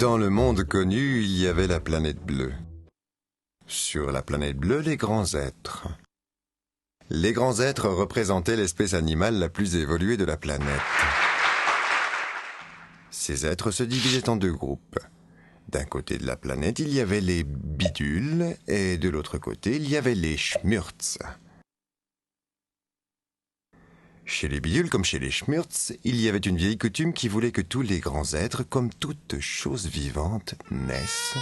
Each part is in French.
Dans le monde connu, il y avait la planète bleue. Sur la planète bleue, les grands êtres. Les grands êtres représentaient l'espèce animale la plus évoluée de la planète. Ces êtres se divisaient en deux groupes. D'un côté de la planète, il y avait les bidules, et de l'autre côté, il y avait les schmurts. Chez les bidules comme chez les schmurts, il y avait une vieille coutume qui voulait que tous les grands êtres, comme toutes choses vivantes, naissent,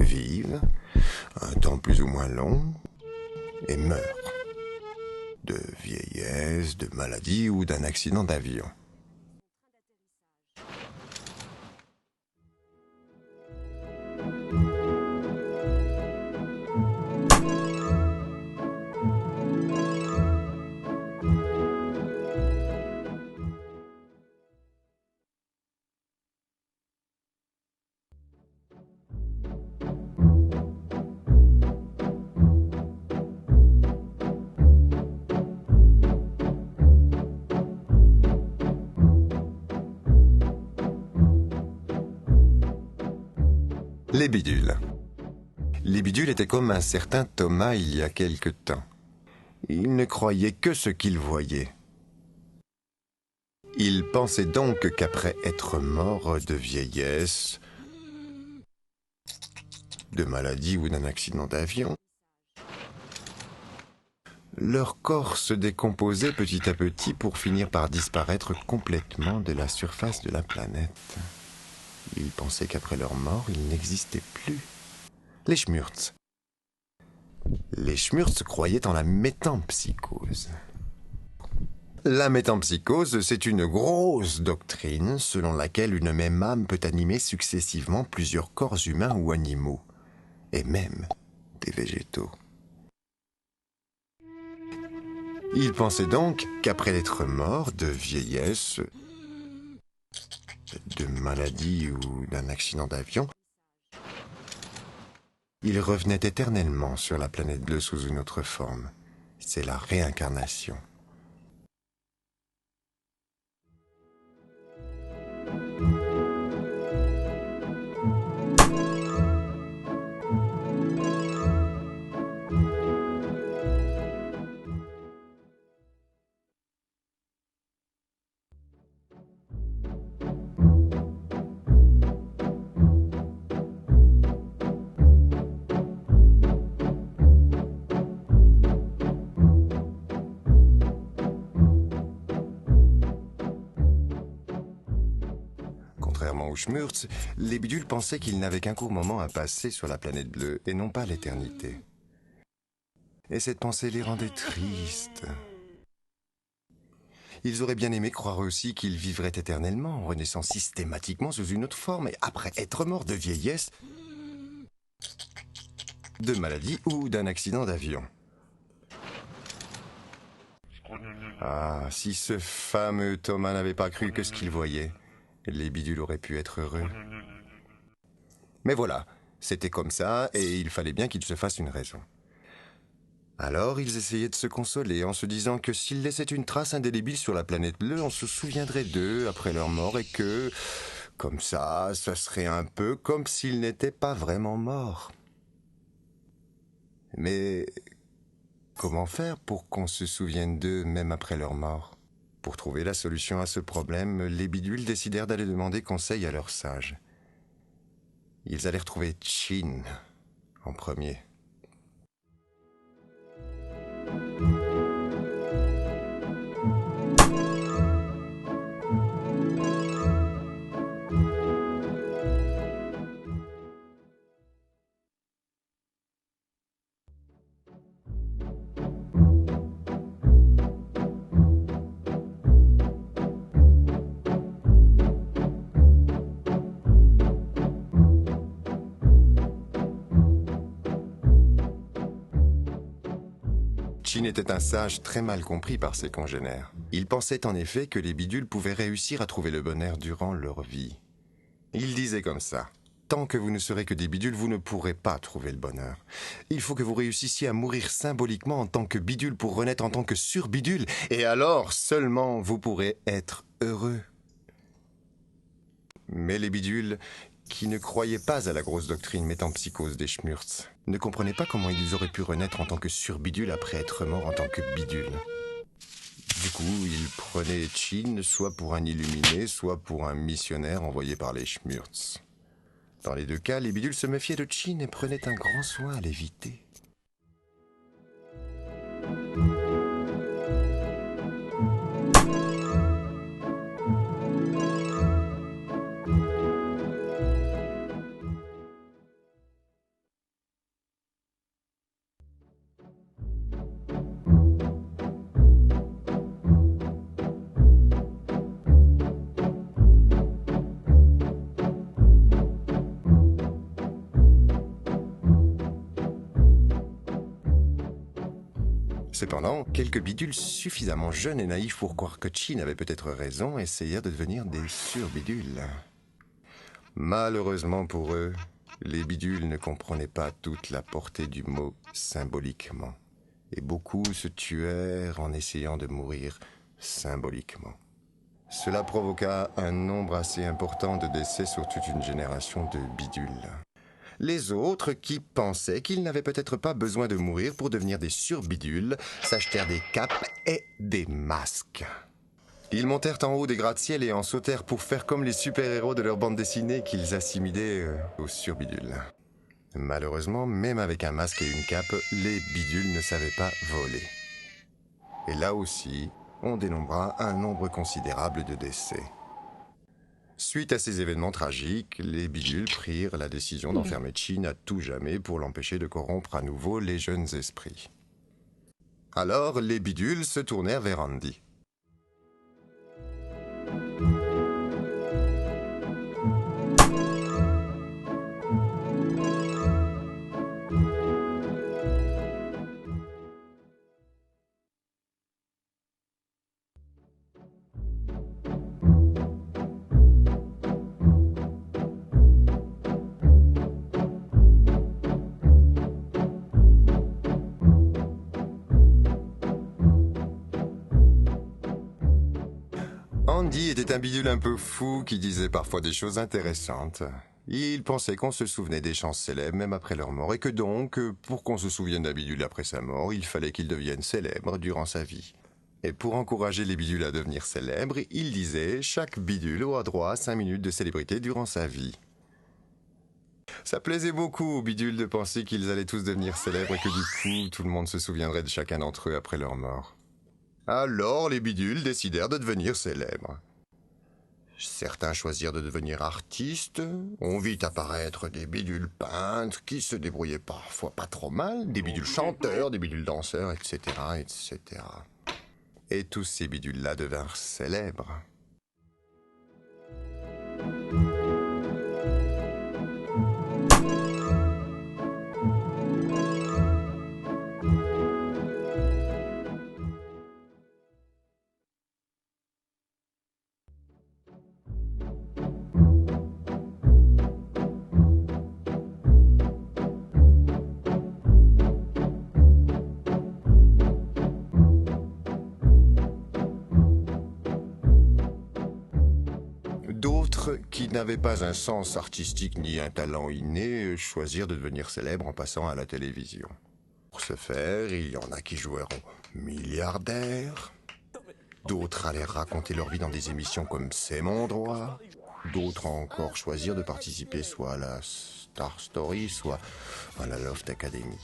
vivent, un temps plus ou moins long, et meurent, de vieillesse, de maladie ou d'un accident d'avion. Les bidules. Les bidules étaient comme un certain Thomas il y a quelque temps. Ils ne croyaient que ce qu'ils voyaient. Ils pensaient donc qu'après être morts de vieillesse, de maladie ou d'un accident d'avion, leur corps se décomposait petit à petit pour finir par disparaître complètement de la surface de la planète. Ils pensaient qu'après leur mort, ils n'existaient plus. Les schmurts. Les schmurts croyaient en la métempsychose. La métempsychose, c'est une grosse doctrine selon laquelle une même âme peut animer successivement plusieurs corps humains ou animaux, et même des végétaux. Ils pensaient donc qu'après être morts de vieillesse, de maladie ou d'un accident d'avion, ils revenaient éternellement sur la planète bleue sous une autre forme. C'est la réincarnation. Contrairement aux schmurts, les bidules pensaient qu'ils n'avaient qu'un court moment à passer sur la planète bleue et non pas l'éternité. Et cette pensée les rendait tristes. Ils auraient bien aimé croire aussi qu'ils vivraient éternellement en renaissant systématiquement sous une autre forme et après être morts de vieillesse, de maladie ou d'un accident d'avion. Ah, si ce fameux Thomas n'avait pas cru que ce qu'il voyait, les bidules auraient pu être heureux. Mais voilà, c'était comme ça et il fallait bien qu'il se fasse une raison. Alors ils essayaient de se consoler en se disant que s'ils laissaient une trace indélébile sur la planète bleue, on se souviendrait d'eux après leur mort et que, comme ça serait un peu comme s'ils n'étaient pas vraiment morts. Mais comment faire pour qu'on se souvienne d'eux même après leur mort ? Pour trouver la solution à ce problème, les bidules décidèrent d'aller demander conseil à leurs sages. Ils allèrent trouver Chin en premier. Chin était un sage très mal compris par ses congénères. Il pensait en effet que les bidules pouvaient réussir à trouver le bonheur durant leur vie. Il disait comme ça: tant que vous ne serez que des bidules, vous ne pourrez pas trouver le bonheur. Il faut que vous réussissiez à mourir symboliquement en tant que bidule pour renaître en tant que surbidule, et alors seulement vous pourrez être heureux. Mais les bidules, qui ne croyaient pas à la grosse doctrine mettant psychose des Schmurz, ne comprenaient pas comment ils auraient pu renaître en tant que surbidule après être morts en tant que bidule. Du coup, ils prenaient Chin soit pour un illuminé, soit pour un missionnaire envoyé par les Schmurz. Dans les deux cas, les bidules se méfiaient de Chin et prenaient un grand soin à l'éviter. Cependant, quelques bidules suffisamment jeunes et naïfs pour croire que Chin avait peut-être raison essayèrent de devenir des surbidules. Malheureusement pour eux, les bidules ne comprenaient pas toute la portée du mot symboliquement, et beaucoup se tuèrent en essayant de mourir symboliquement. Cela provoqua un nombre assez important de décès sur toute une génération de bidules. Les autres, qui pensaient qu'ils n'avaient peut-être pas besoin de mourir pour devenir des surbidules, s'achetèrent des capes et des masques. Ils montèrent en haut des gratte-ciel et en sautèrent pour faire comme les super-héros de leur bande dessinée qu'ils assimilaient aux surbidules. Malheureusement, même avec un masque et une cape, les bidules ne savaient pas voler. Et là aussi, on dénombra un nombre considérable de décès. Suite à ces événements tragiques, les bidules prirent la décision d'enfermer Chin à tout jamais pour l'empêcher de corrompre à nouveau les jeunes esprits. Alors, les bidules se tournèrent vers Andy. Andy était un bidule un peu fou qui disait parfois des choses intéressantes. Il pensait qu'on se souvenait des chants célèbres même après leur mort et que donc, pour qu'on se souvienne d'un bidule après sa mort, il fallait qu'il devienne célèbre durant sa vie. Et pour encourager les bidules à devenir célèbres, il disait « Chaque bidule aura droit à 5 minutes de célébrité durant sa vie ». Ça plaisait beaucoup aux bidules de penser qu'ils allaient tous devenir célèbres et que du coup, tout le monde se souviendrait de chacun d'entre eux après leur mort. Alors, les bidules décidèrent de devenir célèbres. Certains choisirent de devenir artistes. On vit apparaître des bidules peintres qui se débrouillaient parfois pas trop mal, des bidules chanteurs, des bidules danseurs, etc., etc. Et tous ces bidules-là devinrent célèbres. D'autres, qui n'avaient pas un sens artistique ni un talent inné, choisirent de devenir célèbres en passant à la télévision. Pour ce faire, il y en a qui jouèrent aux milliardaires, d'autres allèrent raconter leur vie dans des émissions comme C'est mon droit, d'autres encore choisirent de participer soit à la Star Story, soit à la Loft Academy.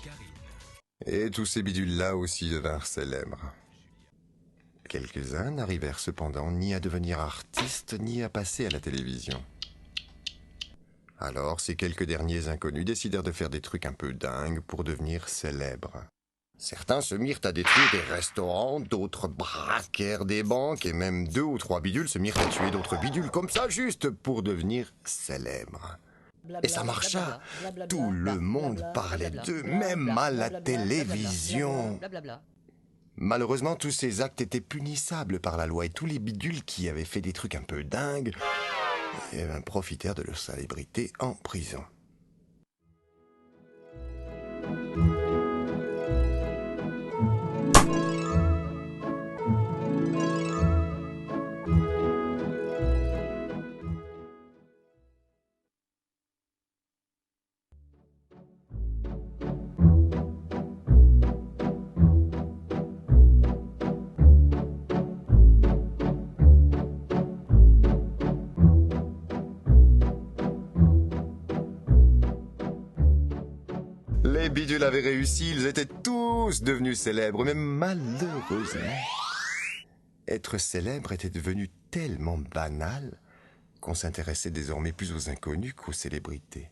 Et tous ces bidules-là aussi devinrent célèbres. Quelques-uns n'arrivèrent cependant ni à devenir artistes, ni à passer à la télévision. Alors, ces quelques derniers inconnus décidèrent de faire des trucs un peu dingues pour devenir célèbres. Certains se mirent à détruire des restaurants, d'autres braquèrent des banques, et même 2 ou 3 bidules se mirent à tuer d'autres bidules comme ça, juste pour devenir célèbres. Et ça marcha. Tout le monde parlait d'eux, même à la télévision. Malheureusement, tous ces actes étaient punissables par la loi et tous les bidules qui avaient fait des trucs un peu dingues profitèrent de leur célébrité en prison. les bidules avaient réussi, ils étaient tous devenus célèbres, mais malheureusement, être célèbre était devenu tellement banal qu'on s'intéressait désormais plus aux inconnus qu'aux célébrités.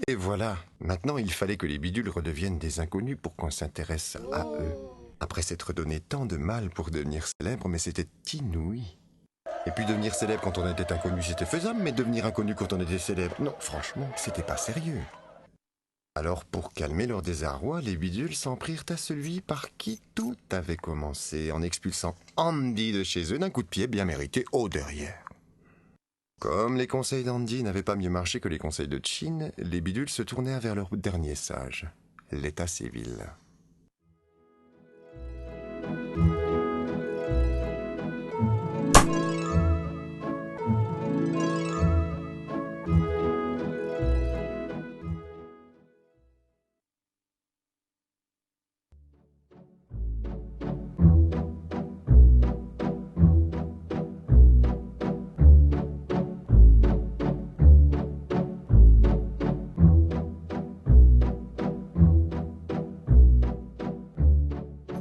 Et voilà, maintenant il fallait que les bidules redeviennent des inconnus pour qu'on s'intéresse à eux. Après s'être donné tant de mal pour devenir célèbre, mais c'était inouï. Et puis devenir célèbre quand on était inconnu, c'était faisable, mais devenir inconnu quand on était célèbre, non, franchement, c'était pas sérieux. Alors pour calmer leur désarroi, les bidules s'en prirent à celui par qui tout avait commencé, en expulsant Andy de chez eux d'un coup de pied bien mérité au derrière. Comme les conseils d'Andy n'avaient pas mieux marché que les conseils de Chin, les bidules se tournèrent vers leur dernier sage, l'état civil.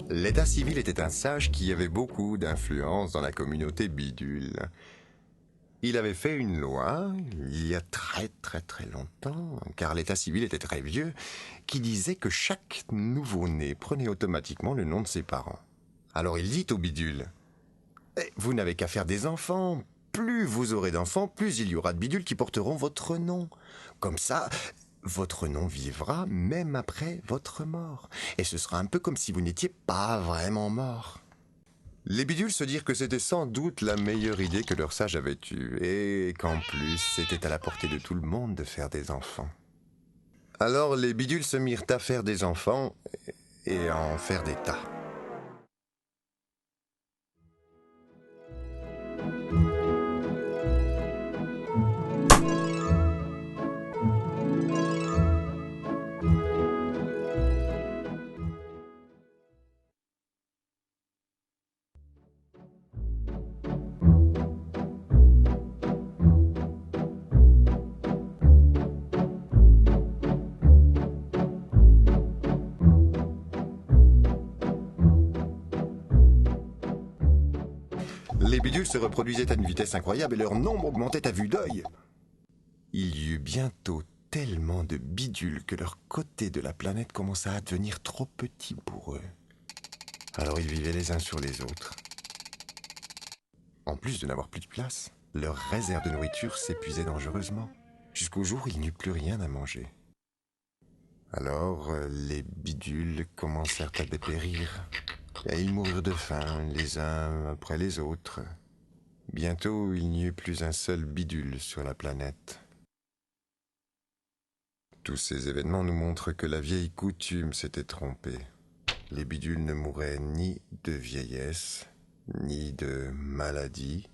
L'état civil était un sage qui avait beaucoup d'influence dans la communauté bidule. Il avait fait une loi, il y a très longtemps, car l'état civil était très vieux, qui disait que chaque nouveau-né prenait automatiquement le nom de ses parents. Alors il dit aux bidules, « Vous n'avez qu'à faire des enfants. Plus vous aurez d'enfants, plus il y aura de bidules qui porteront votre nom. Comme ça... votre nom vivra même après votre mort. Et ce sera un peu comme si vous n'étiez pas vraiment mort. » Les bidules se dirent que c'était sans doute la meilleure idée que leur sage avait eue, et qu'en plus, c'était à la portée de tout le monde de faire des enfants. Alors les bidules se mirent à faire des enfants, et à en faire des tas. Les bidules se reproduisaient à une vitesse incroyable et leur nombre augmentait à vue d'œil. Il y eut bientôt tellement de bidules que leur côté de la planète commença à devenir trop petit pour eux. Alors ils vivaient les uns sur les autres. En plus de n'avoir plus de place, leur réserve de nourriture s'épuisait dangereusement, jusqu'au jour où il n'y eut plus rien à manger. Alors les bidules commencèrent à dépérir. Et ils moururent de faim, les uns après les autres. Bientôt, il n'y eut plus un seul bidule sur la planète. Tous ces événements nous montrent que la vieille coutume s'était trompée. Les bidules ne mouraient ni de vieillesse, ni de maladie,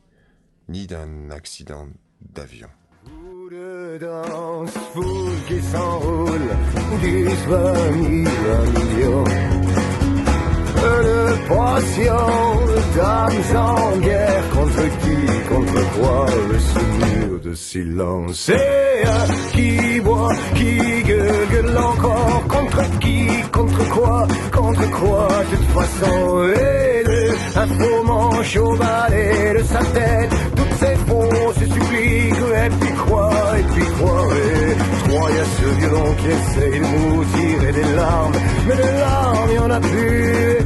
ni d'un accident d'avion. Foule danse, foule qui s'enroule, 10, 20 000, 1 million. De passion, dames en guerre, contre qui, contre quoi, le souvenir de silence. Et qui boit, qui gueule encore, contre qui, contre quoi, de toute façon. Et un faux manche au balai de sa tête, toutes ces fausses suppliques, et puis quoi, et trois, y a ce violon qui essaye de nous tirer des larmes, mais des larmes, y en a plus.